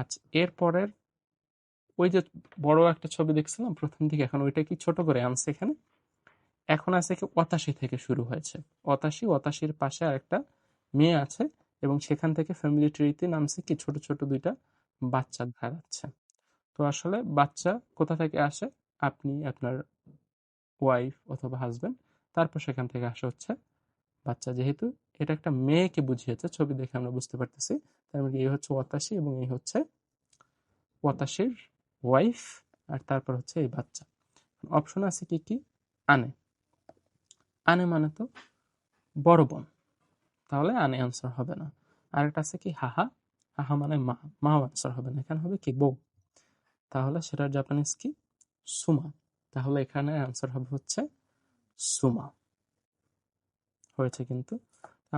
আচ্ছা, এরপরের ওই যে বড় একটা ছবি দেখছিলাম প্রথম দিকে, এখন ওইটা কি ছোট করে আনছে এখানে। এখন আছে কি ৮৮ থেকে শুরু হয়েছে, ৮৮ পাশে আর একটা মেয়ে আছে, এবং সেখান থেকে ফ্যামিলি ট্রিতে নামছে কি ছোট ছোট দুইটা বাচ্চা দেখা যাচ্ছে। তো আসলে বাচ্চা কোথা থেকে আসে? আপনি, আপনার ওয়াইফ অথবা হাজবেন্ড, তারপর সেখান থেকে আসা হচ্ছে বাচ্চা। যেহেতু এটা একটা মেয়েকে বুঝিয়েছে ছবি দেখে আমরা বুঝতে পারতেছি, তার মানে এই হচ্ছে ৮৮ এবং এই হচ্ছে ৮৮-র ওয়াইফ, আর তারপর হচ্ছে এই বাচ্চা। অপশন আছে কি কি? আনে। আনে মানে তো বড় বোন, তাহলে আনে আনসার হবে না। আরেকটা আছে কি হাহা, হাহা মানে মা, মাও আনসার হবে না, এখানে হবে কি বউ, তাহলে সেটার জাপানিজ কি? সুমা, তাহলে এখানে আনসার হবে হচ্ছে সুমা। হয়েছে কিন্তু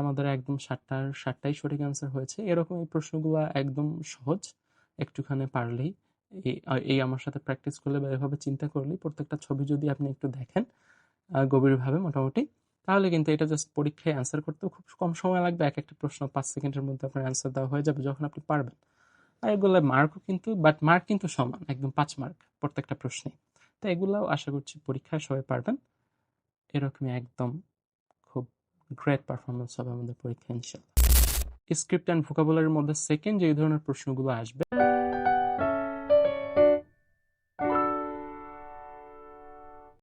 আমাদের একদম 7টাই সঠিক আনসার হয়েছে। এরকম এই প্রশ্নগুলো একদম সহজ, একটুখানি পারলেই, এই এই আমার সাথে প্র্যাকটিস করলে বা এভাবে চিন্তা করলেই, প্রত্যেকটা ছবি যদি আপনি একটু দেখেন গভীরভাবে মোটামুটি, তাহলে কিন্তু এটা জাস্ট পরীক্ষায় অ্যান্সার করতেও খুব কম সময় লাগবে। এক একটা প্রশ্ন 5 সেকেন্ডের মধ্যে আপনার অ্যান্সার দেওয়া হয়ে যাবে যখন আপনি পারবেন। আর এগুলো মার্কও কিন্তু, বাট মার্ক কিন্তু সমান, একদম 5 মার্ক প্রত্যেকটা প্রশ্নে। তো এগুলাও আশা করছি পরীক্ষায় সবাই পারবেন। এরকমই একদম খুব গ্রেট পারফরমেন্স হবে আমাদের পরীক্ষা ইনশাল্লাহ। স্ক্রিপ্ট অ্যান্ড ভোকাবুলারির মধ্যে সেকেন্ড যে ধরনের প্রশ্নগুলো আসবে